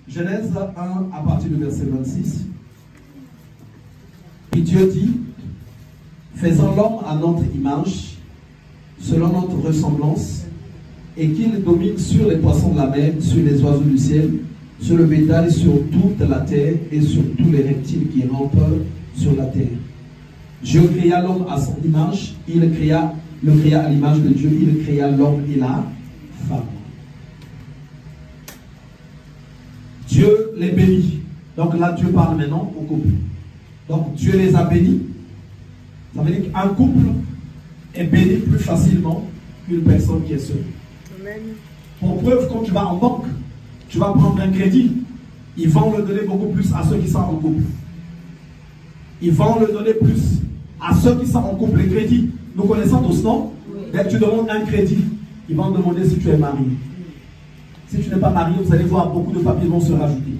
Genèse 1 à partir du verset 26. Et Dieu dit, faisons l'homme à notre image, selon notre ressemblance, et qu'il domine sur les poissons de la mer, sur les oiseaux du ciel, sur le bétail, sur toute la terre et sur tous les reptiles qui rampent sur la terre. Dieu créa l'homme à son image, il le créa à l'image de Dieu, il créa l'homme et la femme. Dieu les bénit. Donc là, Dieu parle maintenant au couple. Donc Dieu les a bénis. Ça veut dire qu'un couple est béni plus facilement qu'une personne qui est seule. Amen. Pour preuve, quand tu vas en banque, tu vas prendre un crédit. Ils vont le donner beaucoup plus à ceux qui sont en couple. Ils vont le donner plus à ceux qui sont en couple. Les crédits, nous connaissons tous, non? Dès que tu demandes un crédit, ils vont demander si tu es marié. Si tu n'es pas marié, vous allez voir, beaucoup de papiers vont se rajouter.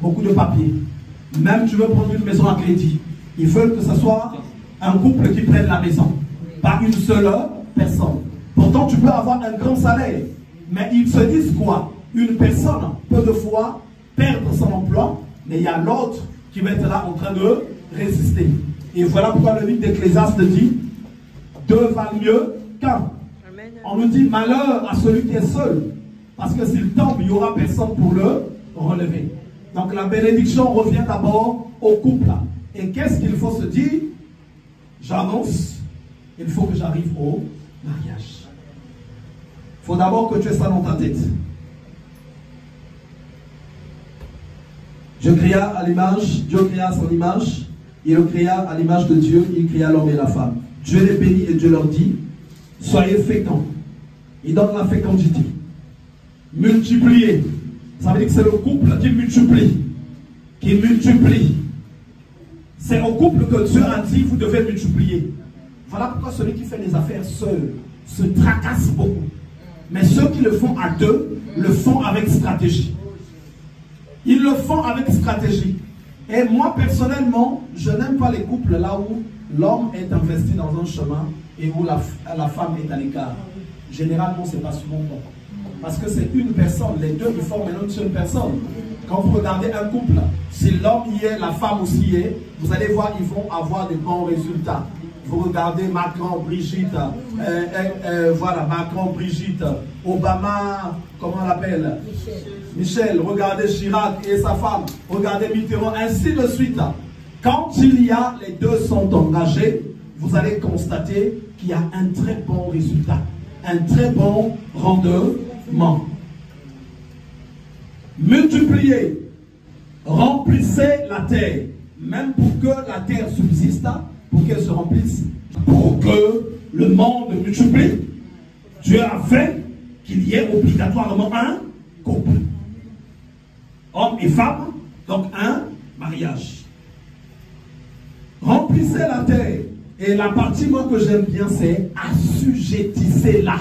Beaucoup de papiers. Même tu veux prendre une maison à crédit, ils veulent que ce soit un couple qui prenne la maison, pas une seule personne. Pourtant, tu peux avoir un grand salaire, mais ils se disent quoi? Une personne peut de fois perdre son emploi, mais il y a l'autre qui va être là en train de résister. Et voilà pourquoi le livre d'Ecclésiaste dit, deux valent mieux qu'un. On nous dit malheur à celui qui est seul, parce que s'il tombe, il n'y aura personne pour le relever. Donc la bénédiction revient d'abord au couple. Et qu'est-ce qu'il faut se dire? J'annonce, il faut que j'arrive au mariage. Il faut d'abord que tu aies ça dans ta tête. Dieu créa à l'image, Dieu créa à son image, il le créa à l'image de Dieu, il créa l'homme et la femme. Dieu les bénit et Dieu leur dit, soyez féconds. Il donne la fécondité. Multipliez. Ça veut dire que c'est le couple qui multiplie. Qui multiplie. C'est au couple que Dieu a dit, vous devez multiplier. Voilà pourquoi celui qui fait les affaires seul se tracasse beaucoup. Mais ceux qui le font à deux, le font avec stratégie. Ils le font avec stratégie. Et moi, personnellement, je n'aime pas les couples là où l'homme est investi dans un chemin et où la femme est à l'écart. Généralement, ce n'est pas souvent bon. Parce que c'est une personne, les deux ils forment une seule personne. Quand vous regardez un couple, si l'homme y est, la femme aussi y est, vous allez voir, ils vont avoir des bons résultats. Vous regardez Macron, Brigitte, voilà, Macron, Brigitte, Obama, comment on l'appelle? Michel, regardez Chirac et sa femme, regardez Mitterrand, ainsi de suite. Quand il y a, les deux sont engagés, vous allez constater qu'il y a un très bon résultat, un très bon rendement. Multipliez, remplissez la terre, même pour que la terre subsiste, pour qu'elle se remplisse, pour que le monde multiplie. Dieu a fait qu'il y ait obligatoirement un couple, homme et femme, donc un mariage. Remplissez la terre. Et la partie moi que j'aime bien, c'est assujettissez-la.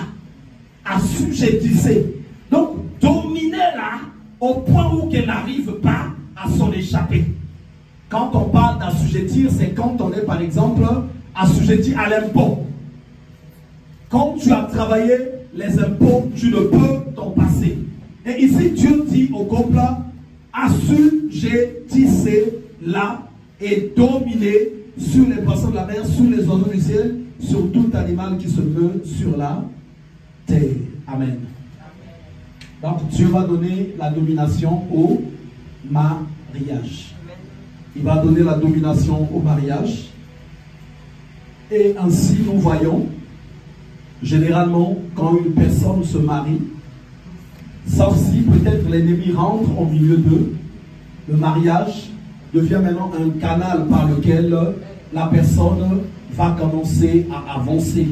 Assujettissez. Donc, dominez-la au point où qu'elle n'arrive pas à s'en échapper. Quand on parle d'assujettir, c'est quand on est par exemple assujetti à l'impôt. Quand tu as travaillé les impôts, tu ne peux t'en passer. Et ici, Dieu dit au couple, assujettissez-la et dominez sur les poissons de la mer, sur les oiseaux du ciel, sur tout animal qui se meut sur la terre. Amen. Donc Dieu va donner la domination au mariage. Il va donner la domination au mariage. Et ainsi nous voyons, généralement, quand une personne se marie, sauf si peut-être l'ennemi rentre au milieu d'eux, le mariage devient maintenant un canal par lequel la personne va commencer à avancer.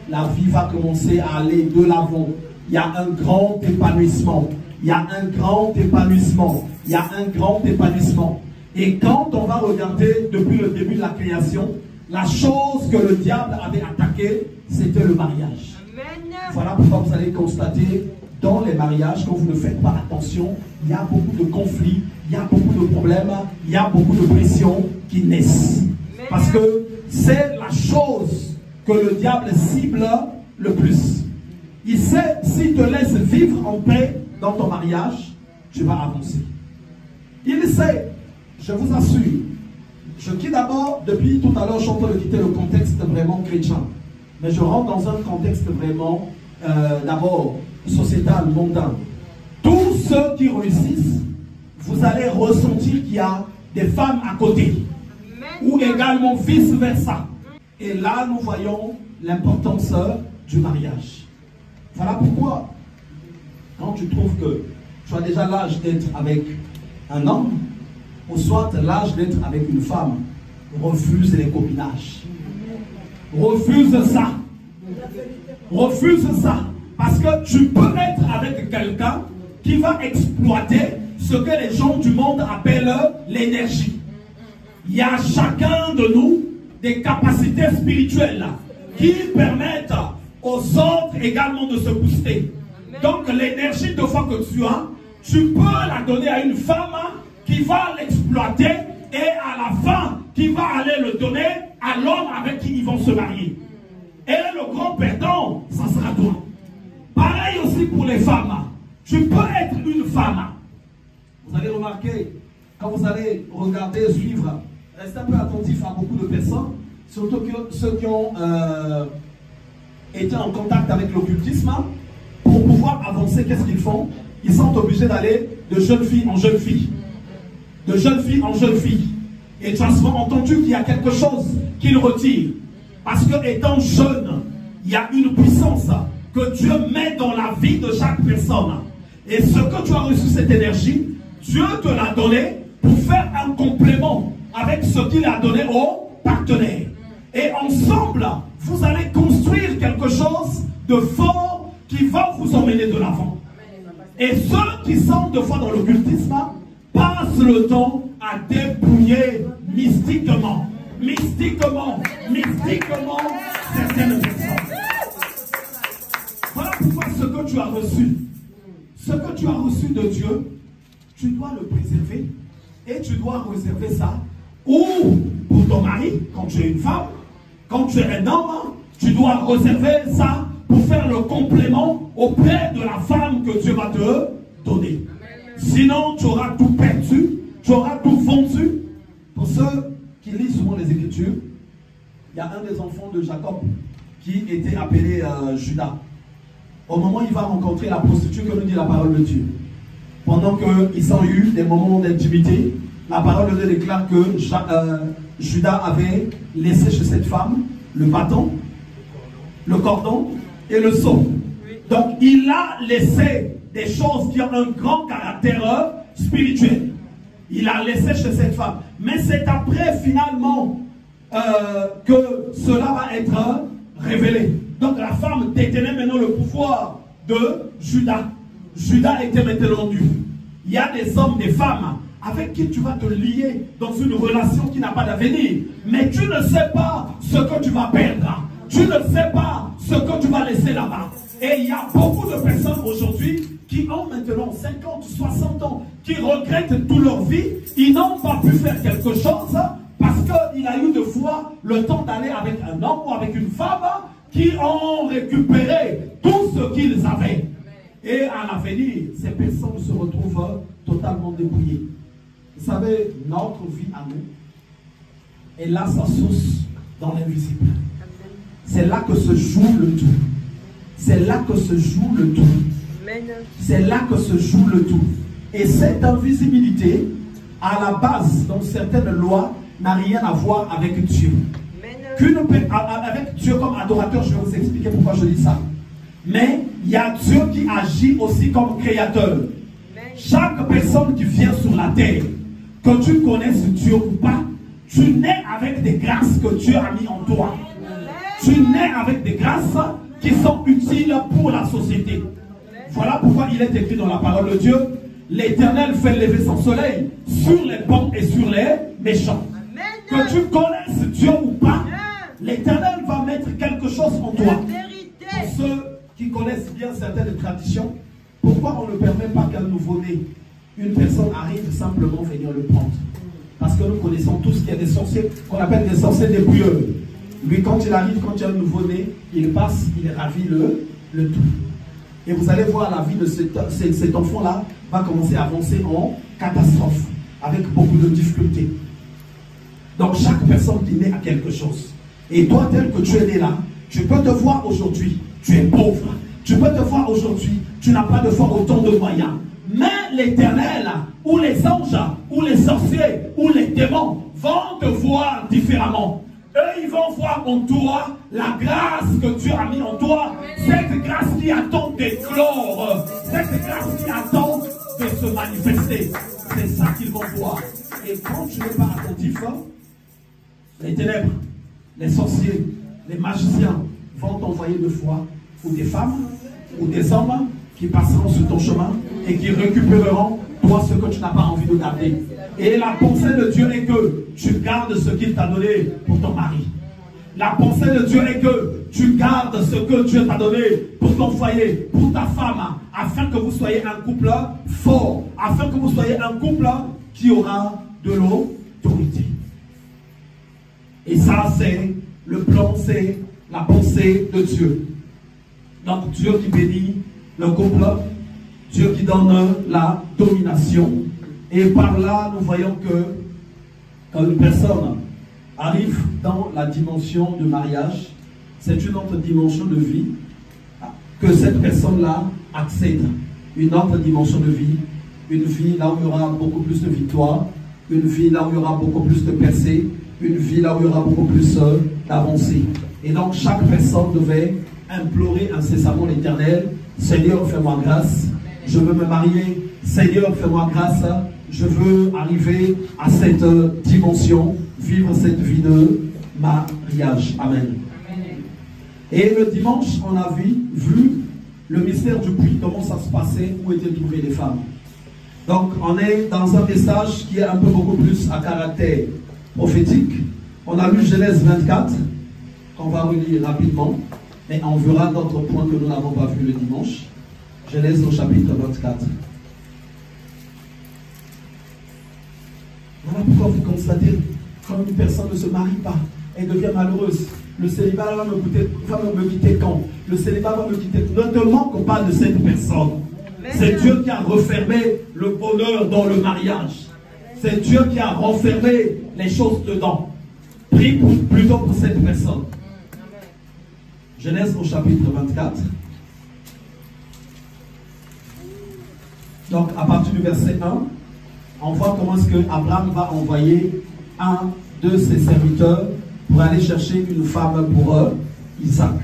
La vie va commencer à aller de l'avant. Il y a un grand épanouissement. Il y a un grand épanouissement. Il y a un grand épanouissement. Et quand on va regarder depuis le début de la création, la chose que le diable avait attaquée, c'était le mariage. Amen. Voilà pourquoi vous allez constater dans les mariages, quand vous ne faites pas attention, il y a beaucoup de conflits, il y a beaucoup de problèmes, il y a beaucoup de pressions qui naissent. Parce que c'est la chose que le diable cible le plus. Il sait, s'il te laisse vivre en paix dans ton mariage, tu vas avancer. Il sait, je vous assure. Je quitte d'abord, depuis tout à l'heure, je suis en train de quitter le contexte vraiment chrétien. Mais je rentre dans un contexte vraiment, d'abord, sociétal, mondain. Tous ceux qui réussissent, vous allez ressentir qu'il y a des femmes à côté. Ou également vice-versa. Et là, nous voyons l'importance du mariage. Voilà pourquoi, quand tu trouves que tu as déjà l'âge d'être avec un homme, ou soit l'âge d'être avec une femme, refuse les copinages. Refuse ça. Refuse ça. Parce que tu peux être avec quelqu'un qui va exploiter ce que les gens du monde appellent l'énergie. Il y a chacun de nous des capacités spirituelles qui permettent aux autres également de se booster. Donc l'énergie de foi que tu as, tu peux la donner à une femme qui va l'exploiter et à la fin qui va aller le donner à l'homme avec qui ils vont se marier. Et le grand perdant, ça sera toi. Pareil aussi pour les femmes. Tu peux être une femme. Vous allez remarquer, quand vous allez regarder, suivre, restez un peu attentif à beaucoup de personnes, surtout que ceux qui ont été en contact avec l'occultisme. Pour pouvoir avancer, qu'est-ce qu'ils font? Ils sont obligés d'aller de jeune fille en jeune fille. De jeune fille en jeune fille. Et tu as souvent entendu qu'il y a quelque chose qu'ils retirent. Parce que étant jeune, il y a une puissance que Dieu met dans la vie de chaque personne. Et ce que tu as reçu, cette énergie, Dieu te l'a donné pour faire un complément avec ce qu'il a donné au partenaire. Et ensemble, vous allez construire quelque chose de fort qui va vous emmener de l'avant. Et ceux qui sont de fois dans l'occultisme passent le temps à dépouiller mystiquement certaines personnes. Voilà pourquoi ce que tu as reçu de Dieu, tu dois le préserver et tu dois réserver ça ou pour ton mari, quand tu es une femme, quand tu es un homme, tu dois réserver ça pour faire le complément auprès de la femme que Dieu va te donner. Sinon, tu auras tout perdu, tu auras tout vendu. Pour ceux qui lisent souvent les Écritures, il y a un des enfants de Jacob qui était appelé Judas. Au moment où il va rencontrer la prostituée, que nous dit la parole de Dieu. Pendant qu'ils ont eu des moments d'intimité, la parole de Dieu déclare que Judas avait laissé chez cette femme le bâton, le cordon et le sceau. Donc il a laissé des choses qui ont un grand caractère spirituel. Il a laissé chez cette femme. Mais c'est après finalement que cela va être révélé. Donc la femme détenait maintenant le pouvoir de Judas. Judas était maintenant nu. Il y a des hommes, des femmes avec qui tu vas te lier dans une relation qui n'a pas d'avenir. Mais tu ne sais pas ce que tu vas perdre. Tu ne sais pas ce que tu vas laisser là-bas. Et il y a beaucoup de personnes aujourd'hui qui ont maintenant 50, 60 ans, qui regrettent toute leur vie. Ils n'ont pas pu faire quelque chose parce qu'il a eu de fois le temps d'aller avec un homme ou avec une femme qui ont récupéré tout ce qu'ils avaient. Et à l'avenir, ces personnes se retrouvent totalement dépouillées. Vous savez, notre vie à nous, elle a sa source dans l'invisible. C'est là que se joue le tout. C'est là que se joue le tout. C'est là que se joue le tout. Et cette invisibilité, à la base, dans certaines lois, n'a rien à voir avec Dieu. Avec Dieu comme adorateur, je vais vous expliquer pourquoi je dis ça. Mais il y a Dieu qui agit aussi comme créateur. Chaque personne qui vient sur la terre, que tu connaisses Dieu ou pas, tu nais avec des grâces que Dieu a mis en toi. Tu nais avec des grâces qui sont utiles pour la société. Voilà pourquoi il est écrit dans la parole de Dieu: l'Éternel fait lever son soleil sur les bons et sur les méchants. Que tu connaisses Dieu ou pas, l'Éternel va mettre quelque chose en toi. Pour ceux qui connaissent bien certaines traditions, pourquoi on ne permet pas qu'un nouveau-né, une personne arrive simplement venir le prendre? Parce que nous connaissons tous qu'il y a des sorciers qu'on appelle des sorciers débrouilleurs. Lui, quand il arrive, quand il y a un nouveau-né, il passe, il ravit le tout. Et vous allez voir la vie de cet enfant-là va commencer à avancer en catastrophe, avec beaucoup de difficultés. Donc chaque personne qui naît a quelque chose. Et toi, tel que tu es né là, tu peux te voir aujourd'hui, tu es pauvre. Tu peux te voir aujourd'hui, tu n'as pas de foi autant de moyens. Mais l'Éternel, ou les anges, ou les sorciers, ou les démons vont te voir différemment. Eux, ils vont voir en toi la grâce que Dieu a mis en toi. Cette grâce qui attend d'éclore. Cette grâce qui attend de se manifester. C'est ça qu'ils vont voir. Et quand tu n'es pas attentif, les ténèbres, les sorciers, les magiciens vont t'envoyer de foi, ou des femmes, ou des hommes qui passeront sur ton chemin et qui récupéreront toi ce que tu n'as pas envie de garder. Et la pensée de Dieu est que tu gardes ce qu'il t'a donné pour ton mari. La pensée de Dieu est que tu gardes ce que Dieu t'a donné pour ton foyer, pour ta femme, afin que vous soyez un couple fort, afin que vous soyez un couple qui aura de l'autorité. Et ça, c'est le plan, c'est la pensée de Dieu. Donc Dieu qui bénit le couple, Dieu qui donne la domination. Et par là, nous voyons que quand une personne arrive dans la dimension de mariage, c'est une autre dimension de vie que cette personne-là accède. Une autre dimension de vie, une vie là où il y aura beaucoup plus de victoire, une vie là où il y aura beaucoup plus de percées, une vie là où il y aura beaucoup plus d'avancées. Et donc chaque personne devait implorer incessamment l'Éternel: Seigneur, fais-moi grâce, je veux me marier, Seigneur, fais-moi grâce, je veux arriver à cette dimension, vivre cette vie de mariage. Amen. Et le dimanche, on a vu le mystère du puits, comment ça se passait, où étaient trouvées les femmes. Donc, on est dans un message qui est un peu beaucoup plus à caractère prophétique. On a lu Genèse 24, qu'on va relire rapidement, mais on verra d'autres points que nous n'avons pas vus le dimanche. Genèse au chapitre 24. Voilà pourquoi vous constatez, quand une personne ne se marie pas, elle devient malheureuse. Le célibat va me quitter quand? Le célibat va me quitter. Ne te manque pas de cette personne. C'est Dieu qui a refermé le bonheur dans le mariage. C'est Dieu qui a renfermé les choses dedans. Prie plutôt pour cette personne. Genèse au chapitre 24. Donc à partir du verset 1, on voit comment est-ce que Abraham va envoyer un de ses serviteurs pour aller chercher une femme pour Isaac.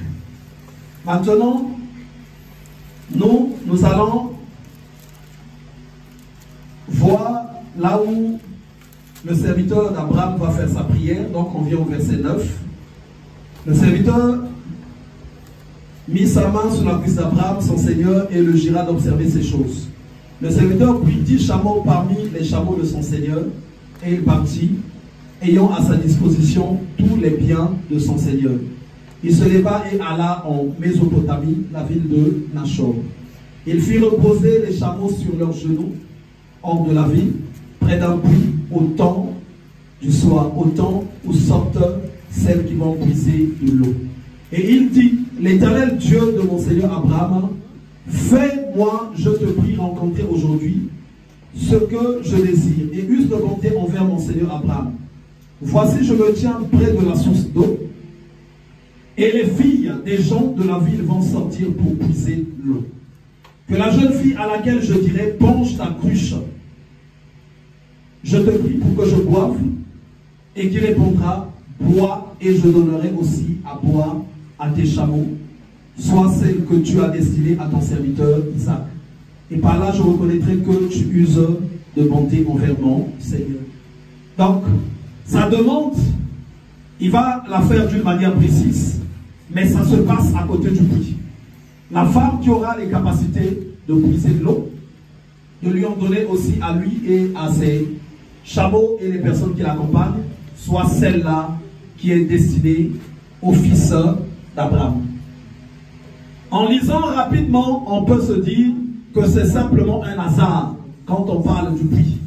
Maintenant, nous allons voir là où le serviteur d'Abraham va faire sa prière. Donc on vient au verset 9. Le serviteur mit sa main sur la cuisse d'Abraham, son seigneur, et le jura d'observer ces choses. Le serviteur prit 10 chameaux parmi les chameaux de son seigneur, et il partit, ayant à sa disposition tous les biens de son seigneur. Il se leva et alla en Mésopotamie, la ville de Nachor. Il fit reposer les chameaux sur leurs genoux, hors de la ville, près d'un puits, au temps du soir, au temps où sortent celles qui vont puiser de l'eau. Et il dit: L'Éternel Dieu de mon Seigneur Abraham, fais-moi, je te prie, rencontrer aujourd'hui ce que je désire, et use de bonté envers mon Seigneur Abraham. Voici, je me tiens près de la source d'eau, et les filles des gens de la ville vont sortir pour puiser l'eau. Que la jeune fille à laquelle je dirai: penche ta cruche, je te prie pour que je boive, et qui répondra: bois, et je donnerai aussi à boire à tes chameaux, soit celle que tu as destinée à ton serviteur Isaac. Et par là, je reconnaîtrai que tu uses de bonté envers mon Seigneur. Donc, sa demande, il va la faire d'une manière précise, mais ça se passe à côté du puits. La femme qui aura les capacités de puiser de l'eau, de lui en donner aussi à lui et à ses chameaux et les personnes qui l'accompagnent, soit celle-là qui est destinée au fils d'Abraham. En lisant rapidement, on peut se dire que c'est simplement un hasard quand on parle du puits.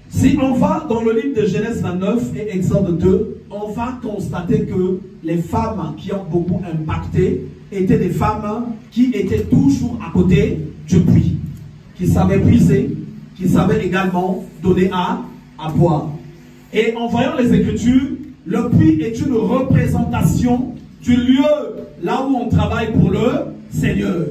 Si on va dans le livre de Genèse 29 et Exode 2, on va constater que les femmes qui ont beaucoup impacté étaient des femmes qui étaient toujours à côté du puits. qui savait puiser, qui savait également donner à boire. Et en voyant les Écritures, le puits est une représentation du lieu là où on travaille pour le Seigneur.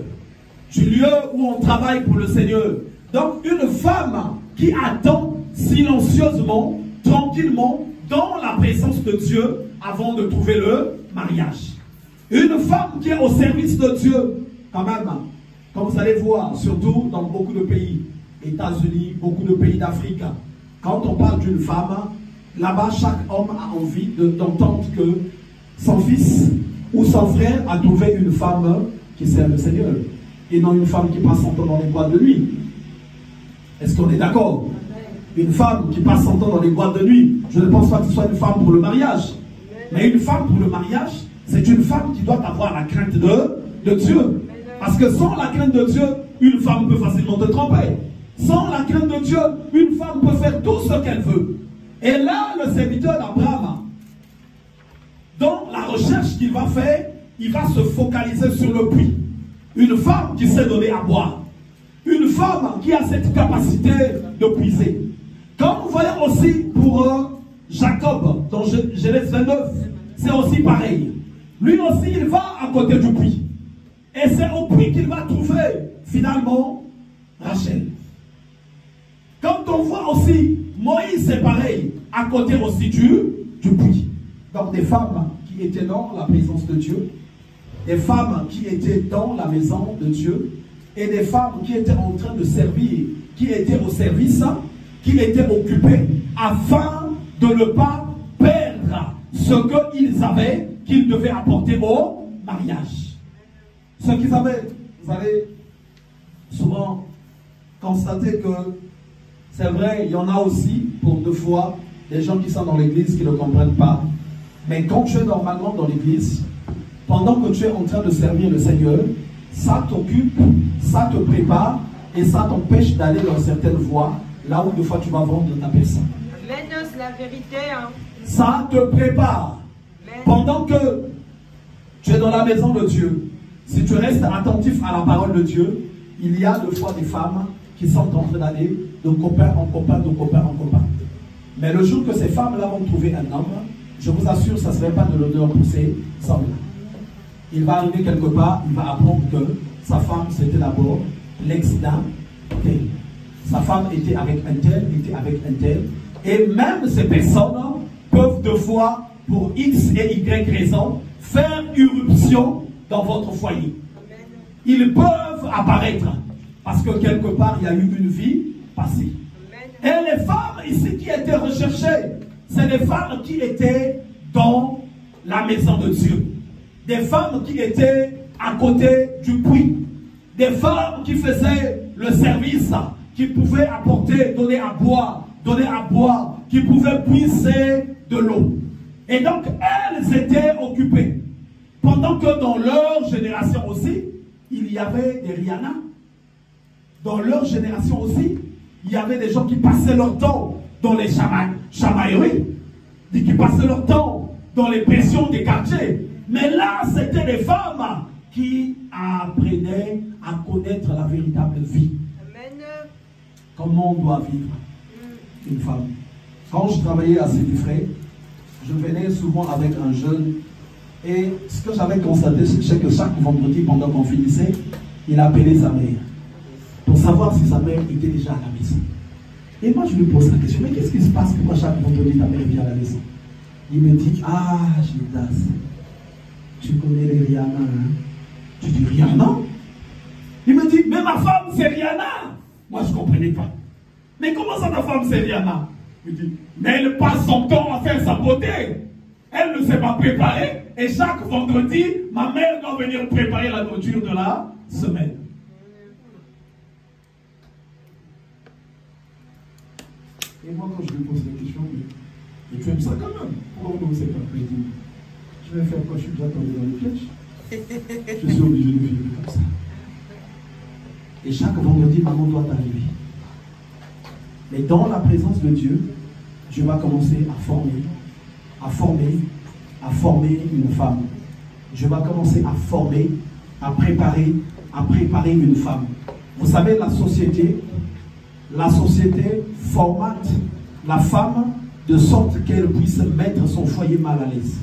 Du lieu où on travaille pour le Seigneur. Donc une femme qui attend silencieusement, tranquillement, dans la présence de Dieu avant de trouver le mariage. Une femme qui est au service de Dieu, quand même, comme vous allez voir, surtout dans beaucoup de pays, États-Unis, beaucoup de pays d'Afrique, quand on parle d'une femme, là-bas, chaque homme a envie d'entendre que son fils ou son frère a trouvé une femme qui sert le Seigneur, et non une femme qui passe son temps dans les boîtes de nuit. Est-ce qu'on est d'accord? Une femme qui passe son temps dans les boîtes de nuit, je ne pense pas que ce soit une femme pour le mariage. Mais une femme pour le mariage, c'est une femme qui doit avoir la crainte de Dieu. Parce que sans la crainte de Dieu, une femme peut facilement te tromper. Sans la crainte de Dieu, une femme peut faire tout ce qu'elle veut. Et là, le serviteur d'Abraham, dans la recherche qu'il va faire, il va se focaliser sur le puits. Une femme qui sait donner à boire. Une femme qui a cette capacité de puiser. Comme vous voyez aussi pour Jacob, dans Genèse 29, c'est aussi pareil. Lui aussi, il va à côté du puits. Et c'est au puits qu'il va trouver, finalement, Rachel. Quand on voit aussi, Moïse, c'est pareil, à côté aussi du puits. Donc des femmes qui étaient dans la présence de Dieu, des femmes qui étaient dans la maison de Dieu, et des femmes qui étaient en train de servir, qui étaient au service, qui étaient occupées, afin de ne pas perdre ce qu'ils avaient, qu'ils devaient apporter au mariage. Ce qu'ils avaient, vous allez souvent constater que c'est vrai, il y en a aussi, pour deux fois, des gens qui sont dans l'église qui ne comprennent pas. Mais quand tu es normalement dans l'église, pendant que tu es en train de servir le Seigneur, ça t'occupe, ça te prépare et ça t'empêche d'aller dans certaines voies, là où des fois tu vas vendre ta personne. Amen, c'est la vérité. Hein. Ça te prépare. Amen. Pendant que tu es dans la maison de Dieu, si tu restes attentif à la parole de Dieu, il y a des fois des femmes qui sont en train d'aller de copain en copain, de copain en copain. Mais le jour que ces femmes-là vont trouver un homme, je vous assure, ça ne serait pas de l'honneur pour ces hommes-là. Il va arriver quelque part, il va apprendre que sa femme, c'était d'abord l'ex d'un tel. Sa femme était avec un tel, était avec un tel. Et même ces personnes peuvent deux fois, pour X et Y raisons, faire irruption dans votre foyer. Ils peuvent apparaître parce que quelque part, il y a eu une vie passée. Et les femmes ici qui étaient recherchées, c'est des femmes qui étaient dans la maison de Dieu. Des femmes qui étaient à côté du puits. Des femmes qui faisaient le service, qui pouvaient apporter, donner à boire, qui pouvaient puiser de l'eau. Et donc, elles étaient occupées. Pendant que dans leur génération aussi, il y avait des Rihanna. Dans leur génération aussi, il y avait des gens qui passaient leur temps dans les chamailleries, qui passaient leur temps dans les pressions des quartiers. Mais là, c'était des femmes qui apprenaient à connaître la véritable vie. Amen. Comment on doit vivre une femme. Quand je travaillais à Sédifray, je venais souvent avec un jeune. Et ce que j'avais constaté, c'est que chaque vendredi, pendant qu'on finissait, il appelait sa mère pour savoir si sa mère était déjà à la maison. Et moi, je lui pose la question, mais qu'est-ce qui se passe pourquoi chaque vendredi ta mère vient à la maison? Il me dit, ah, Gildas, tu connais les Rihanna, hein? Tu dis Rihanna? Il me dit, mais ma femme, c'est Rihanna. Moi, je ne comprenais pas. Mais comment ça, ta femme, c'est Rihanna? Il me dit, mais elle passe son temps à faire sa beauté. Elle ne s'est pas préparée. Et chaque vendredi, ma mère doit venir préparer la nourriture de la semaine. Et moi, quand je lui pose la question, mais tu aimes ça quand même? Pourquoi on ne sait pas? Il dit, je vais faire quoi? Je suis déjà tombé dans les pièges. Je suis obligé de vivre comme ça. Et chaque vendredi, maman doit arriver. Mais dans la présence de Dieu, je vais commencer à former une femme. Je vais commencer à former, à préparer une femme. Vous savez, la société formate la femme de sorte qu'elle puisse mettre son foyer mal à l'aise.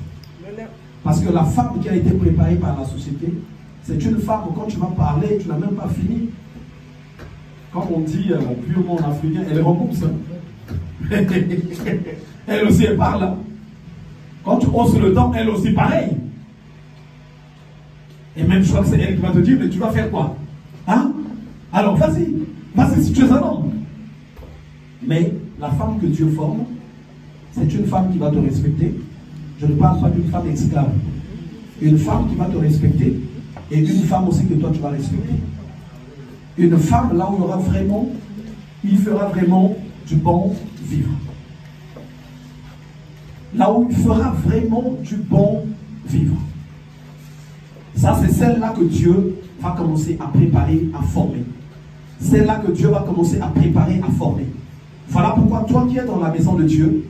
Parce que la femme qui a été préparée par la société, c'est une femme, quand tu vas parler, tu n'as même pas fini. Comme on dit purement en africain, elle rembourse. Elle aussi, elle parle. Quand tu hausses le temps, elle aussi pareil. Et même, je crois que c'est elle qui va te dire, mais tu vas faire quoi? Hein? Alors, vas-y si tu es un homme. Mais la femme que Dieu forme, c'est une femme qui va te respecter. Je ne parle pas d'une femme esclave. Une femme qui va te respecter et une femme aussi que toi tu vas respecter. Une femme là où il fera vraiment du bon vivre. Là où il fera vraiment du bon vivre. Ça, c'est celle-là que Dieu va commencer à préparer, à former. Celle-là que Dieu va commencer à préparer, à former. Voilà pourquoi toi qui es dans la maison de Dieu,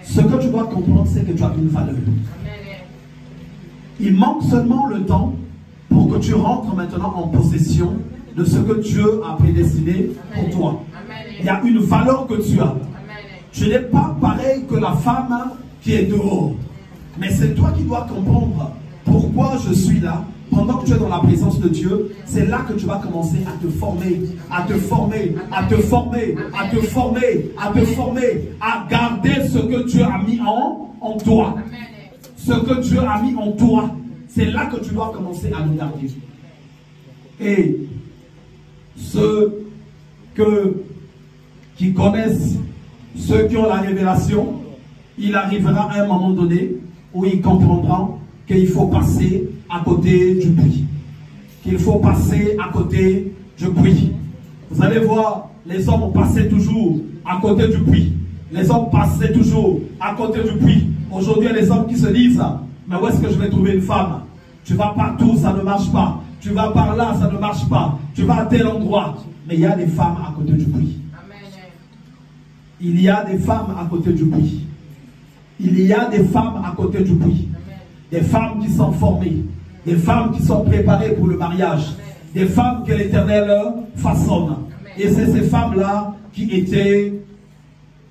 ce que tu dois comprendre, c'est que tu as une valeur. Il manque seulement le temps pour que tu rentres maintenant en possession de ce que Dieu a prédestiné pour toi. Il y a une valeur que tu as. Tu n'es pas pareil que la femme qui est dehors. Mais c'est toi qui dois comprendre pourquoi je suis là. Pendant que tu es dans la présence de Dieu, c'est là que tu vas commencer à te former, à garder ce que Dieu a mis en toi. Ce que Dieu a mis en toi, c'est là que tu dois commencer à le garder. Et ceux qui connaissent, ceux qui ont la révélation, il arrivera à un moment donné où ils comprendront qu'il faut passer à côté du puits. Qu'il faut passer à côté du puits. Vous allez voir, les hommes passaient toujours à côté du puits. Les hommes passaient toujours à côté du puits. Aujourd'hui, il y a des hommes qui se disent, mais où est-ce que je vais trouver une femme? Tu vas partout, ça ne marche pas. Tu vas par là, ça ne marche pas. Tu vas à tel endroit. Mais il y a des femmes à côté du puits. Il y a des femmes à côté du puits. Il y a des femmes à côté du puits. Des femmes qui sont formées. Des femmes qui sont préparées pour le mariage. Des femmes que l'Éternel façonne. Et c'est ces femmes-là qui étaient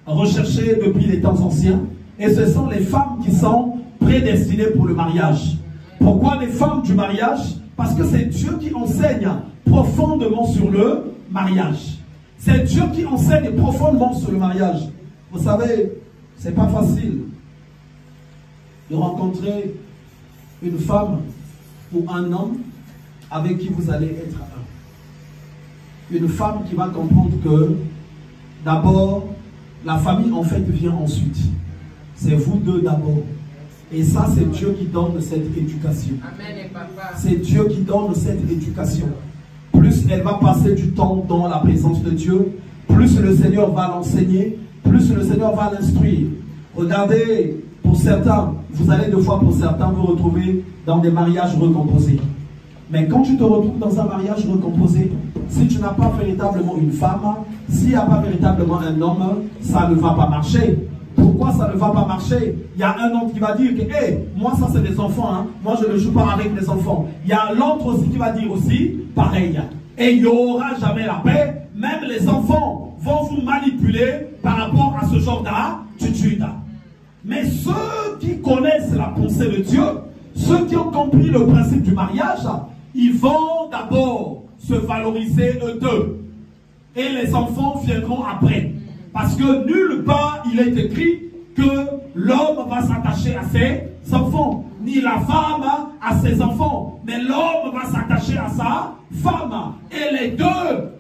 recherchées depuis les temps anciens. Et ce sont les femmes qui sont prédestinées pour le mariage. Pourquoi les femmes du mariage? Parce que c'est Dieu qui enseigne profondément sur le mariage. C'est Dieu qui enseigne profondément sur le mariage. Vous savez, c'est pas facile de rencontrer une femme ou un homme avec qui vous allez être un. Une femme qui va comprendre que d'abord, la famille en fait vient ensuite. C'est vous deux d'abord. Et ça, c'est Dieu qui donne cette éducation. C'est Dieu qui donne cette éducation. Plus elle va passer du temps dans la présence de Dieu, plus le Seigneur va l'enseigner, plus le Seigneur va l'instruire. Regardez, pour certains, vous allez deux fois pour certains vous retrouver dans des mariages recomposés. Mais quand tu te retrouves dans un mariage recomposé, si tu n'as pas véritablement une femme, s'il n'y a pas véritablement un homme, ça ne va pas marcher. Pourquoi ça ne va pas marcher? Il y a un homme qui va dire que hey, moi ça c'est des enfants, hein. Moi je ne joue pas avec les enfants. Il y a l'autre aussi qui va dire aussi pareil. Et il n'y aura jamais la paix. Même les enfants vont vous manipuler par rapport à ce genre d'attitude. Mais ceux qui connaissent la pensée de Dieu, ceux qui ont compris le principe du mariage, ils vont d'abord se valoriser eux deux. Et les enfants viendront après. Parce que nulle part il est écrit que l'homme va s'attacher à ses enfants, ni la femme à ses enfants, mais l'homme va s'attacher à sa femme. Et les deux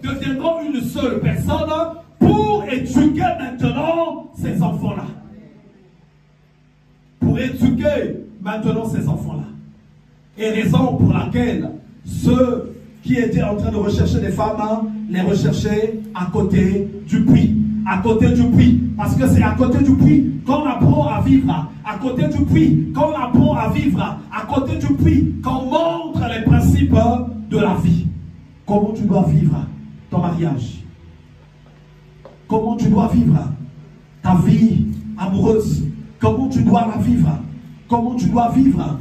deviendront une seule personne pour éduquer maintenant ces enfants-là. Pour éduquer maintenant ces enfants-là. Et raison pour laquelle ceux qui étaient en train de rechercher des femmes les recherchaient à côté du puits. À côté du puits, parce que c'est à côté du puits qu'on apprend à vivre, à côté du puits qu'on apprend à vivre, à côté du puits qu'on montre les principes de la vie. Comment tu dois vivre ton mariage? Comment tu dois vivre ta vie amoureuse? Comment tu dois la vivre? Comment tu dois vivre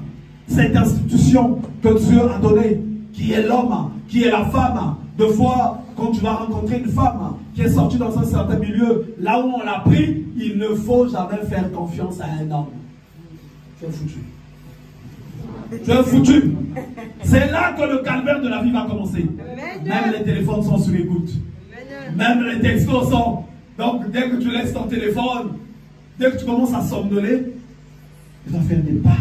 cette institution que Dieu a donnée, qui est l'homme, qui est la femme. Deux fois, quand tu vas rencontrer une femme qui est sortie dans un certain milieu, là où on l'a pris, il ne faut jamais faire confiance à un homme. Tu es foutu. Tu es foutu. C'est là que le calvaire de la vie va commencer. Même les téléphones sont sous écoute. Même les textos sont. Donc, dès que tu laisses ton téléphone, dès que tu commences à somnoler, elle va faire des pas.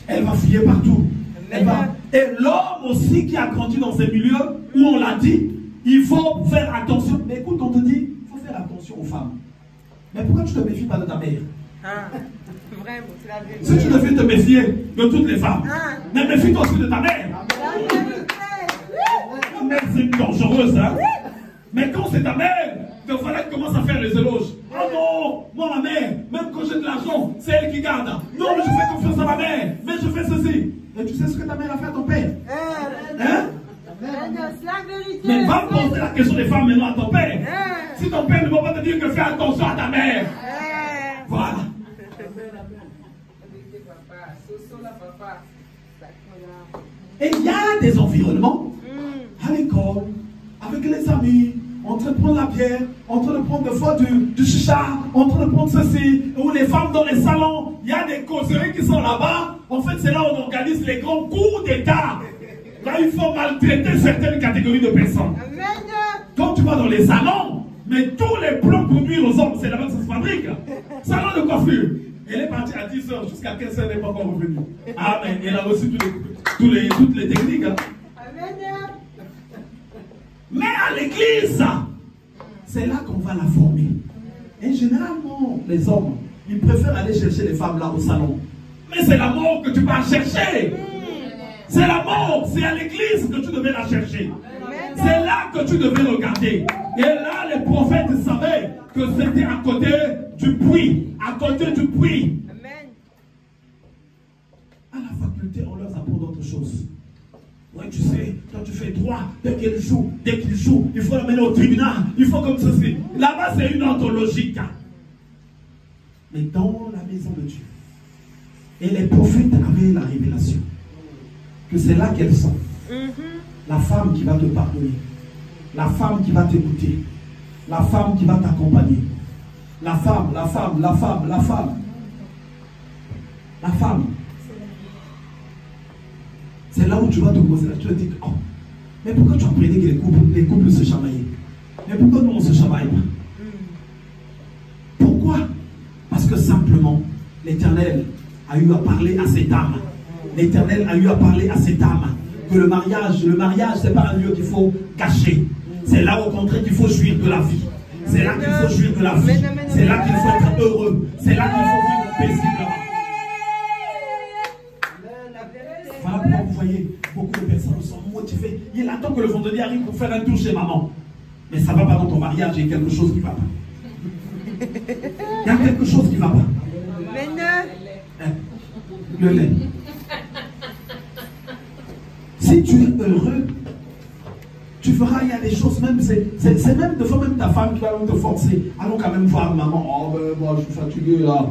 Elle va fouiller partout. Et l'homme aussi qui a grandi dans ces milieux où on l'a dit, il faut faire attention. Mais écoute, on te dit, il faut faire attention aux femmes. Mais pourquoi tu ne te méfies pas de ta mère? Vraiment, c'est la vérité. Si tu devais te méfier de toutes les femmes, mais méfie-toi aussi de ta mère. Ta mère, c'est dangereuse, hein? Mais quand c'est ta mère, donc voilà qu'elle commence à faire les éloges. Oh non, moi ma mère, même quand j'ai de l'argent, c'est elle qui garde. Non, mais je fais confiance à ma mère, mais je fais ceci. Et tu sais ce que ta mère a fait à ton père? Hein? C'est la vérité. Mais va poser la question des femmes maintenant à ton père. Si ton père ne va pas te dire que fais attention à ta mère. Voilà. Et il y a des environnements à l'école, avec les amis, en train de prendre la bière, en train de prendre des fois du chicha, en train de prendre ceci, ou les femmes dans les salons, il y a des causeries qui sont là-bas. En fait, c'est là où on organise les grands coups d'État. Là, il faut maltraiter certaines catégories de personnes. Quand tu vas dans les salons, mais tous les plans pour nuire aux hommes, c'est là-bas que ça se fabrique. Salon de coiffure. Elle est partie à 10 h, jusqu'à 15 h, elle n'est pas encore revenue. Ah, mais elle a reçu toutes les techniques. Hein. Mais à l'église, c'est là qu'on va la former. Et généralement, les hommes, ils préfèrent aller chercher les femmes là au salon. Mais c'est la mort que tu vas chercher. C'est la mort, c'est à l'église que tu devais la chercher. C'est là que tu devais regarder. Et là, les prophètes savaient que c'était à côté du puits. À côté du puits. À la faculté, on leur apprend d'autres choses. Ouais, tu sais, quand tu fais droit, dès qu'il joue, il faut l'amener au tribunal, il faut comme ceci. Là-bas, c'est une anthologie. Mais dans la maison de Dieu, et les prophètes avaient la révélation que c'est là qu'elles sont. La femme qui va te pardonner, la femme qui va t'écouter, la femme qui va t'accompagner, la femme. C'est là où tu vas te poser, tu vas te dire, oh, mais pourquoi tu apprenais que les couples se chamaillaient? Mais pourquoi nous on se chamaille pas? Pourquoi? Parce que simplement, l'Éternel a eu à parler à cette âme. L'Éternel a eu à parler à cette âme. Que le mariage, c'est pas un lieu qu'il faut cacher. C'est là au contraire qu'il faut jouir de la vie. C'est là qu'il faut jouir de la vie. C'est là qu'il faut être heureux. C'est là qu'il faut vivre paisiblement. Voilà pourquoi vous voyez, beaucoup de personnes sont motivées. Il attend que le vendredi arrive pour faire un tour chez maman. Mais ça ne va pas dans ton mariage, il y a quelque chose qui ne va pas. Il y a quelque chose qui ne va pas. Le lait. Si tu es heureux, tu verras, il y a des choses, même, c'est même de fois même ta femme qui va te forcer. Allons quand même voir maman. Oh ben moi je suis fatigué là.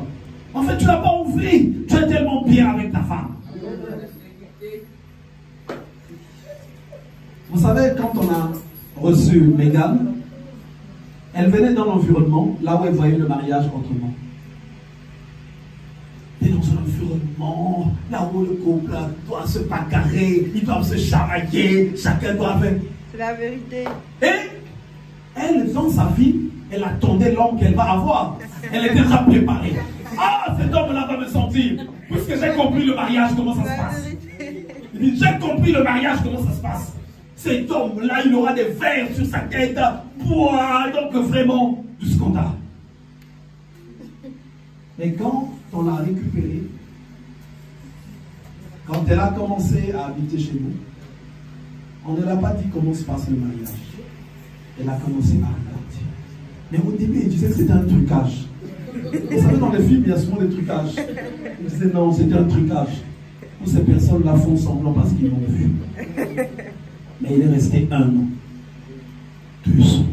En fait, tu n'as pas envie. Tu es tellement bien avec ta femme. Vous savez, quand on a reçu Megan, elle venait dans l'environnement, là où elle voyait le mariage autrement. Et dans un environnement, là où le couple doit se bagarrer, ils doivent se chamailler, chacun doit faire. C'est la vérité. Et elle, dans sa vie, elle attendait l'homme qu'elle va avoir. Elle était déjà préparée. Ah, cet homme-là va me sentir. Puisque j'ai compris le mariage, comment ça se passe. Il dit, j'ai compris le mariage, comment ça se passe. Cet homme-là, il aura des vers sur sa tête. Pouah, donc vraiment, du scandale. Mais quand on l'a récupéré, quand elle a commencé à habiter chez nous, on ne l'a pas dit comment se passe le mariage. Elle a commencé à regarder. Mais au début, elle disait que c'était un trucage. Vous savez, dans les films, il y a souvent des trucages. Elle disait non, c'était un trucage. Toutes ces personnes-là font semblant parce qu'ils l'ont vu. Mais il est resté 1 an. 2 ans.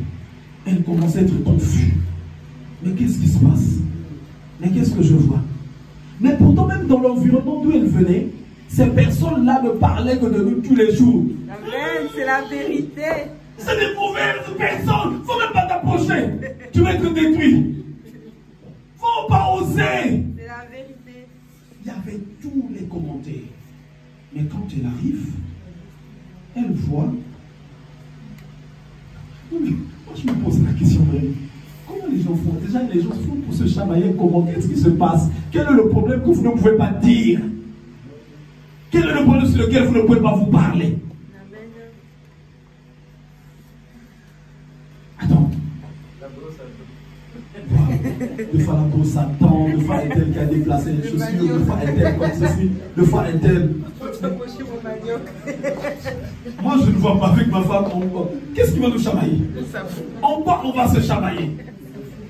Elle commençait à être confuse. Mais qu'est-ce qui se passe? Mais qu'est-ce que je vois? Mais pourtant, même dans l'environnement d'où elle venait, ces personnes-là ne parlaient que de nous tous les jours. Amen, c'est la vérité. C'est des mauvaises personnes. Il ne faut même pas t'approcher. Tu vas être détruit. Il ne faut pas oser. C'est la vérité. Il y avait tous les commentaires. Mais quand elle arrive, elle voit. Moi, je me pose la question, comment les gens font? Déjà, les gens font pour se chamailler. Comment? Qu'est-ce qui se passe? Quel est le problème que vous ne pouvez pas dire? Quel est le problème sur lequel vous ne pouvez pas vous parler? Attends. Deux fois la brosse à dents, deux fois un tel qui a déplacé les chaussures, deux fois un tel comme ceci, deux fois un tel. Moi je ne vois pas avec ma femme. Qu'est-ce qui va nous chamailler? On va se chamailler.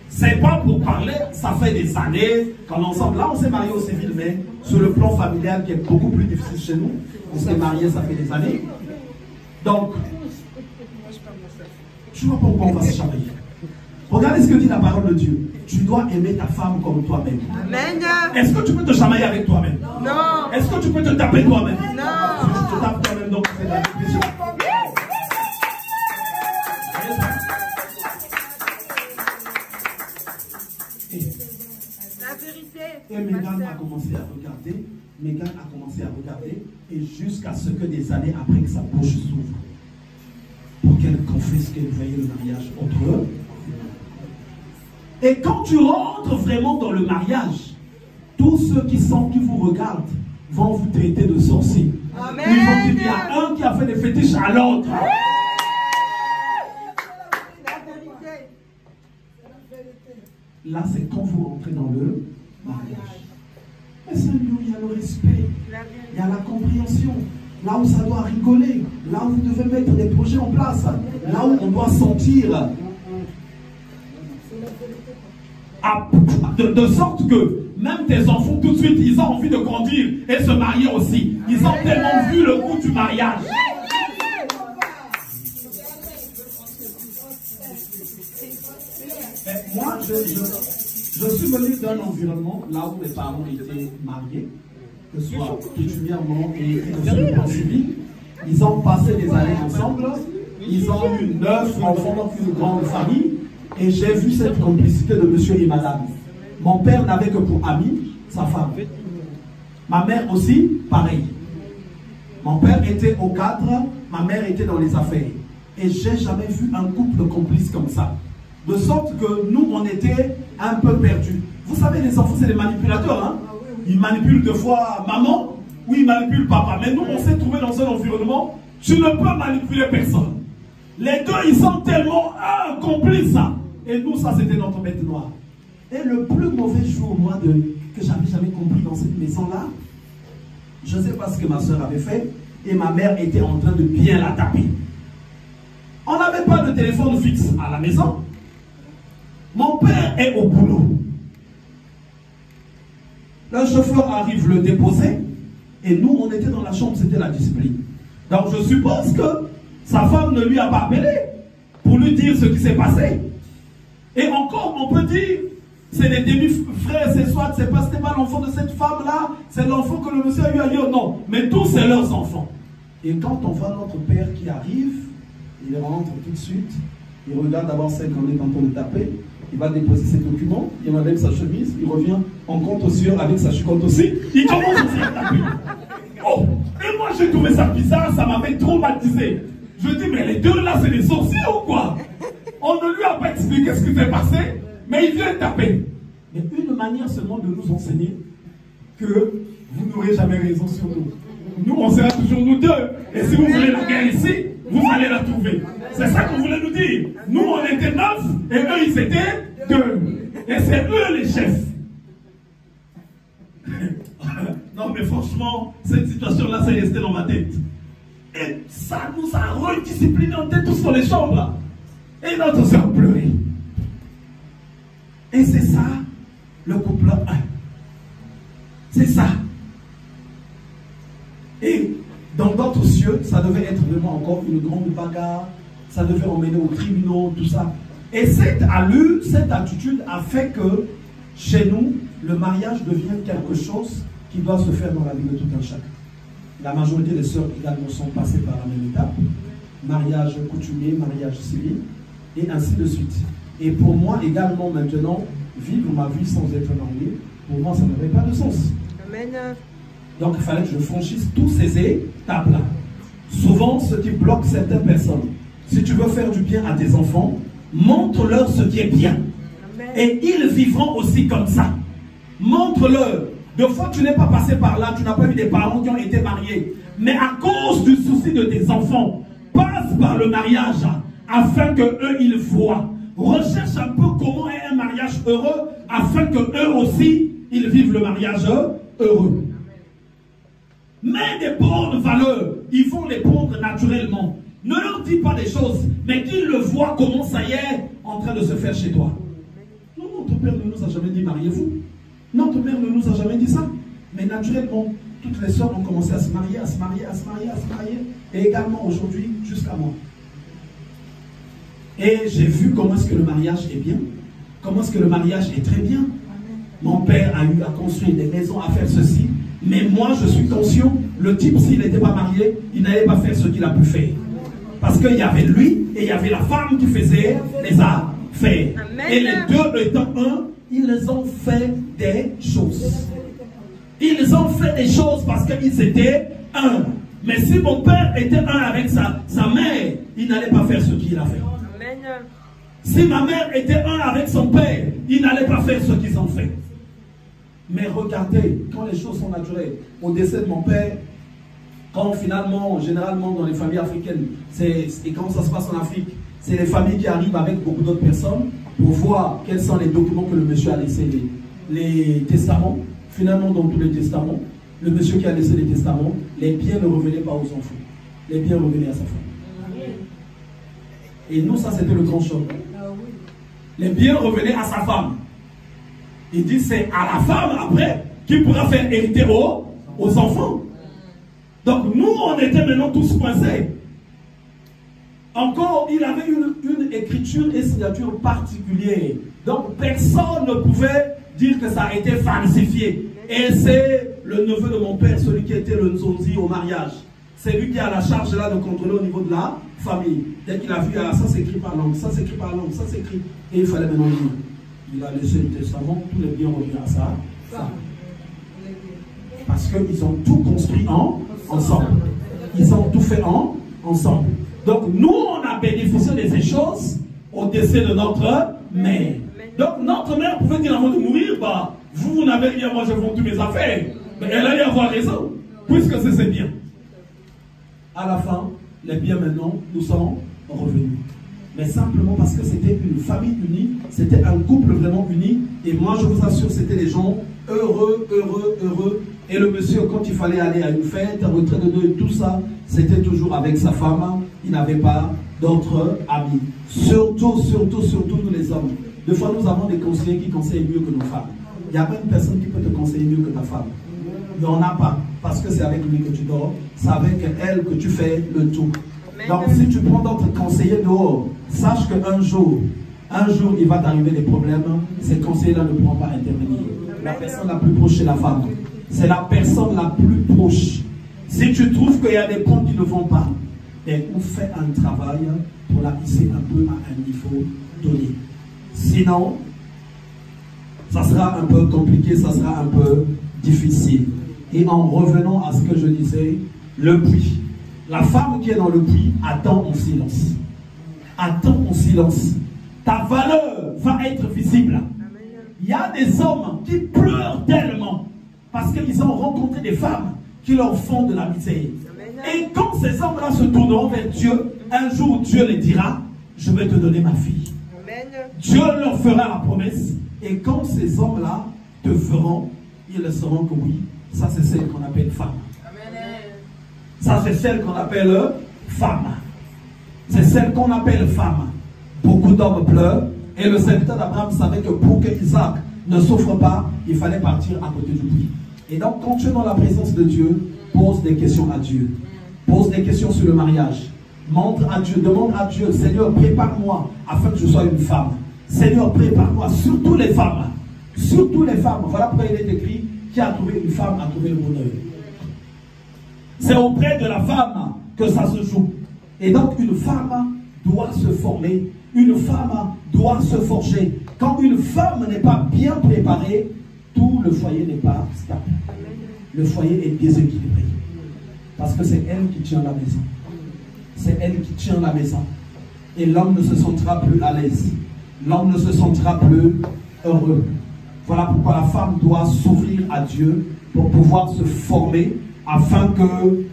C'est pas pour parler, ça fait des années qu'on est ensemble. Là on s'est marié au civil, mais sur le plan familial qui est beaucoup plus difficile chez nous, on s'est marié, ça fait des années. Donc, je ne vois pas pourquoi on va se chamailler. Regardez ce que dit la parole de Dieu. Tu dois aimer ta femme comme toi-même. Amen. Est-ce que tu peux te chamailler avec toi-même? Non. Est-ce que tu peux te taper toi-même? Non. Si tu te tapes toi-même, donc c'est la division. La vérité. Et Megan a commencé à regarder. Megan a commencé à regarder. Et jusqu'à ce que des années après que sa bouche s'ouvre, pour qu'elle confesse qu'elle voyait le mariage entre eux. Et quand tu rentres vraiment dans le mariage, tous ceux qui vous regardent vont vous traiter de sorciers. Amen. Ils vont dire qu'il y a un qui a fait des fétiches à l'autre. La vérité. Là, c'est quand vous rentrez dans le mariage. Mais c'est nous, il y a le respect, il y a la compréhension. Là où ça doit rigoler, là où vous devez mettre des projets en place, là où on doit sentir. De sorte que même tes enfants, tout de suite, ils ont envie de grandir et se marier aussi. Ils ont tellement vu le goût du mariage. Et moi, je suis venu d'un environnement là où mes parents étaient mariés, que ce soit coutumièrement et sur le plan civil. Ils ont passé des années ensemble. Ils ont eu 9 enfants dans une grande famille. Et j'ai vu cette complicité de monsieur et madame. Mon père n'avait que pour ami sa femme. Ma mère aussi, pareil. Mon père était au cadre, ma mère était dans les affaires. Et j'ai jamais vu un couple complice comme ça. De sorte que nous, on était un peu perdus. Vous savez, les enfants, c'est des manipulateurs. Hein? Ils manipulent deux fois maman, ou ils manipulent papa. Mais nous, on s'est trouvé dans un environnement, tu ne peux manipuler personne. Les deux, ils sont tellement complices. Et nous, ça, c'était notre bête noire. Et le plus mauvais jour, moi, que j'avais jamais compris dans cette maison-là, je ne sais pas ce que ma soeur avait fait, et ma mère était en train de bien la taper. On n'avait pas de téléphone fixe à la maison. Mon père est au boulot. Le chauffeur arrive le déposer, et nous, on était dans la chambre, c'était la discipline. Donc, je suppose que sa femme ne lui a pas appelé pour lui dire ce qui s'est passé. Et encore, on peut dire, c'est des demi-frères, c'est soit, c'était pas l'enfant de cette femme-là, c'est l'enfant que le monsieur a eu ailleurs. Non, mais tous, c'est leurs enfants. Et quand on voit notre père qui arrive, il rentre tout de suite, il regarde d'abord celle qu'on est en train de taper, il va déposer ses documents, il enlève sa chemise, il revient en compte aussi avec sa chicotte aussi, il commence aussi à taper. Oh, et moi j'ai trouvé ça bizarre, ça m'avait traumatisé. Je dis, mais les deux là, c'est des sorciers ou quoi? On ne lui a pas expliqué ce qui s'est passé, mais il vient taper. Mais une manière seulement de nous enseigner que vous n'aurez jamais raison sur nous. Nous, on sera toujours nous deux. Et si vous voulez la guerre ici, vous allez la trouver. C'est ça qu'on voulait nous dire. Nous, on était 9 et eux, ils étaient 2. Et c'est eux les chefs. Non, mais franchement, cette situation-là, c'est resté dans ma tête. Et ça nous a redisciplinés, on était tous dans les chambres. Et notre soeur pleurait. Et c'est ça, le couple 1. C'est ça. Et dans d'autres cieux, ça devait être vraiment encore une grande bagarre. Ça devait emmener aux tribunaux, tout ça. Et cette allure, cette attitude a fait que, chez nous, le mariage devient quelque chose qui doit se faire dans la vie de tout un chacun. La majorité des sœurs également sont passées par la même étape. Mariage coutumier, mariage civil, et ainsi de suite. Et pour moi également maintenant, vivre ma vie sans être marié, pour moi ça n'avait pas de sens. Amen. Donc il fallait que je franchisse tous ces étapes-là. Souvent, ce qui bloque certaines personnes, si tu veux faire du bien à tes enfants, montre-leur ce qui est bien. Amen. Et ils vivront aussi comme ça. Montre-leur. De fois tu n'es pas passé par là, tu n'as pas eu des parents qui ont été mariés. Mais à cause du souci de tes enfants, passe par le mariage afin que eux ils voient. Recherche un peu comment est un mariage heureux afin que eux aussi ils vivent le mariage heureux. Mais des bonnes valeurs, ils vont les prendre naturellement. Ne leur dis pas des choses, mais qu'ils le voient comment ça y est en train de se faire chez toi. Non, notre père ne nous a jamais dit mariez-vous. Notre mère ne nous a jamais dit ça. Mais naturellement, toutes les sœurs ont commencé à se marier, à se marier, à se marier, à se marier. Et également aujourd'hui, jusqu'à moi. Et j'ai vu comment est-ce que le mariage est bien. Comment est-ce que le mariage est très bien. Mon père a eu à construire des maisons, à faire ceci. Mais moi, je suis conscient, le type, s'il n'était pas marié, il n'allait pas faire ce qu'il a pu faire. Parce qu'il y avait lui et il y avait la femme qui faisait les affaires. Amen. Et les deux étant un, ils ont fait des choses. Ils ont fait des choses parce qu'ils étaient un. Mais si mon père était un avec sa mère, il n'allait pas faire ce qu'il a fait. Amen. Si ma mère était un avec son père, il n'allait pas faire ce qu'ils ont fait. Mais regardez, quand les choses sont naturelles, au décès de mon père, quand finalement, généralement dans les familles africaines, et quand ça se passe en Afrique, c'est les familles qui arrivent avec beaucoup d'autres personnes pour voir quels sont les documents que le monsieur a laissés, les testaments. Finalement, dans tous les testaments, le monsieur qui a laissé les testaments, les biens ne revenaient pas aux enfants. Les biens revenaient à sa femme. Et nous, ça c'était le grand choc. Les biens revenaient à sa femme. Il dit c'est à la femme après qui pourra faire hériter aux enfants. Donc nous on était maintenant tous coincés. Encore il avait une écriture et signature particulière. Donc personne ne pouvait dire que ça a été falsifié. Et c'est le neveu de mon père, celui qui était le nzonzi au mariage. C'est lui qui a la charge là de contrôler au niveau de la famille. Dès qu'il a vu, ah, ça s'écrit par langue, ça s'écrit par langue, ça s'écrit. Et il fallait maintenant lire. Il a laissé le testament, tous les biens reviennent à ça. Parce qu'ils ont tout construit ensemble. Ils ont tout fait ensemble. Donc nous, on a bénéficié de ces choses au décès de notre mère. Donc notre mère pouvait dire avant de mourir, bah, vous n'avez rien, moi je vends toutes mes affaires. Mais elle allait avoir raison, puisque c'est ses biens. À la fin, les biens maintenant nous sont revenus. Mais simplement parce que c'était une famille unie, c'était un couple vraiment uni. Et moi, je vous assure, c'était des gens heureux, heureux, heureux. Et le monsieur, quand il fallait aller à une fête, retrait de deux, tout ça, c'était toujours avec sa femme. Il n'avait pas d'autres amis. Surtout nous les hommes. Des fois, nous avons des conseillers qui conseillent mieux que nos femmes. Il n'y a pas une personne qui peut te conseiller mieux que ta femme. Il n'y en a pas. Parce que c'est avec lui que tu dors. C'est avec elle que tu fais le tout. Donc si tu prends d'autres conseillers dehors, sache qu'un jour, il va t'arriver des problèmes. Ces conseillers-là ne pourront pas intervenir. La personne la plus proche, c'est la femme. C'est la personne la plus proche. Si tu trouves qu'il y a des points qui ne vont pas, on fait un travail pour la hisser un peu à un niveau donné. Sinon, ça sera un peu compliqué, ça sera un peu difficile. Et en revenant à ce que je disais, le puits. La femme qui est dans le puits attend en silence. Attends en silence. Ta valeur va être visible. Il y a des hommes qui pleurent tellement parce qu'ils ont rencontré des femmes qui leur font de la misère. Et quand ces hommes-là se tourneront vers Dieu, un jour Dieu les dira, je vais te donner ma fille. Dieu leur fera la promesse. Et quand ces hommes-là te feront, ils sauront que oui, ça c'est celle qu'on appelle femme. Ça, c'est celle qu'on appelle femme. C'est celle qu'on appelle femme. Beaucoup d'hommes pleurent. Et le serviteur d'Abraham savait que pour que Isaac ne souffre pas, il fallait partir à côté du puits. Et donc, quand tu es dans la présence de Dieu, pose des questions à Dieu. Pose des questions sur le mariage. Montre à Dieu, demande à Dieu, Seigneur, prépare-moi afin que je sois une femme. Seigneur, prépare-moi, surtout les femmes. Surtout les femmes. Voilà pourquoi il est écrit, qui a trouvé une femme a trouvé le bonheur. C'est auprès de la femme que ça se joue. Et donc une femme doit se former, une femme doit se forger. Quand une femme n'est pas bien préparée, tout le foyer n'est pas stable. Le foyer est déséquilibré. Parce que c'est elle qui tient la maison. C'est elle qui tient la maison. Et l'homme ne se sentira plus à l'aise. L'homme ne se sentira plus heureux. Voilà pourquoi la femme doit s'ouvrir à Dieu pour pouvoir se former afin que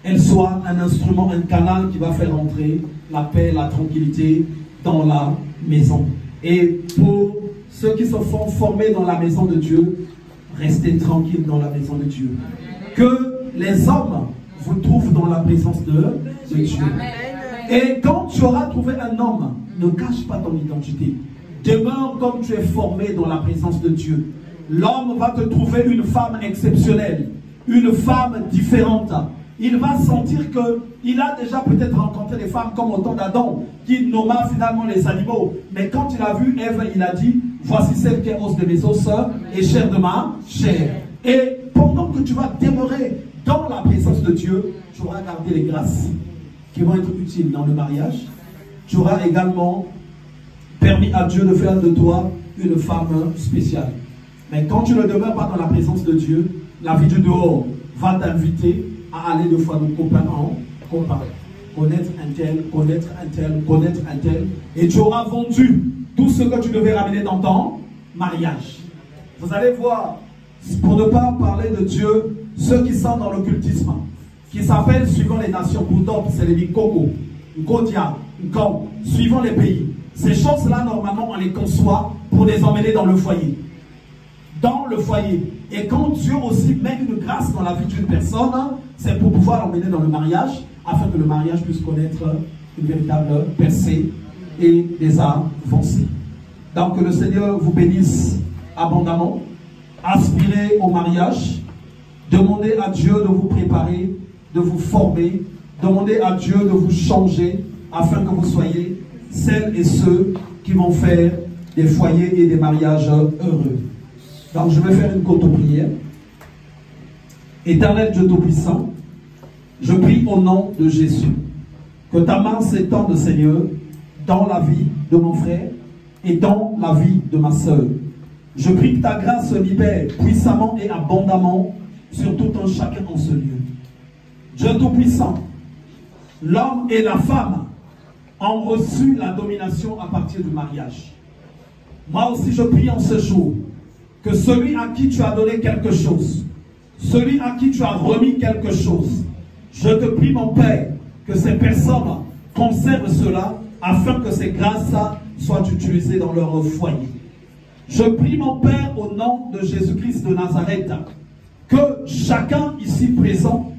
elle soit un instrument, un canal qui va faire entrer la paix, la tranquillité dans la maison. Et pour ceux qui se font former dans la maison de Dieu, restez tranquilles dans la maison de Dieu. Que les hommes vous trouvent dans la présence de Dieu. Et quand tu auras trouvé un homme, ne cache pas ton identité. Demeure comme tu es formé dans la présence de Dieu. L'homme va te trouver une femme exceptionnelle, une femme différente. Il va sentir qu'il a déjà peut-être rencontré des femmes comme au temps d'Adam, qui nomma finalement les animaux. Mais quand il a vu Ève, il a dit, voici celle qui est os de mes os et chair de ma chair. Et pendant que tu vas demeurer dans la présence de Dieu, tu auras gardé les grâces qui vont être utiles dans le mariage. Tu auras également permis à Dieu de faire de toi une femme spéciale. Mais quand tu ne demeures pas dans la présence de Dieu, la vie du dehors va t'inviter à aller de fois de copain en copain. Connaître un tel, connaître un tel, connaître un tel. Et tu auras vendu tout ce que tu devais ramener dans ton mariage. Vous allez voir, pour ne pas parler de Dieu, ceux qui sont dans l'occultisme, qui s'appellent suivant les nations, Boudop, c'est les Bikoko, Godia, Nkong, suivant les pays. Ces choses-là, normalement, on les conçoit pour les emmener dans le foyer. Dans le foyer. Et quand Dieu aussi met une grâce dans la vie d'une personne, c'est pour pouvoir l'emmener dans le mariage, afin que le mariage puisse connaître une véritable percée et des avancées. Donc que le Seigneur vous bénisse abondamment. Aspirez au mariage. Demandez à Dieu de vous préparer, de vous former. Demandez à Dieu de vous changer, afin que vous soyez celles et ceux qui vont faire des foyers et des mariages heureux. Donc je vais faire une courte prière. Éternel Dieu Tout-Puissant, je prie au nom de Jésus que ta main s'étende, Seigneur, dans la vie de mon frère et dans la vie de ma soeur. Je prie que ta grâce se libère puissamment et abondamment sur tout un chacun en ce lieu. Dieu Tout-Puissant, l'homme et la femme ont reçu la domination à partir du mariage. Moi aussi je prie en ce jour que celui à qui tu as donné quelque chose, celui à qui tu as remis quelque chose, je te prie mon Père que ces personnes conservent cela afin que ces grâces soient utilisées dans leur foyer. Je prie mon Père au nom de Jésus-Christ de Nazareth que chacun ici présent,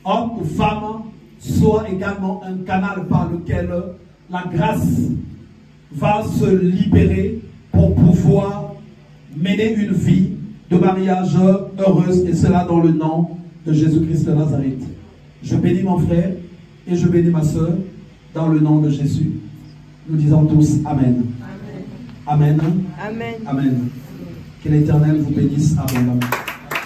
homme ou femme, soit également un canal par lequel la grâce va se libérer pour pouvoir mener une vie de mariage heureuse, et cela dans le nom de Jésus-Christ de Nazareth. Je bénis mon frère et je bénis ma soeur dans le nom de Jésus. Nous disons tous Amen. Amen. Amen. Amen. Amen. Que l'Éternel vous bénisse abondamment.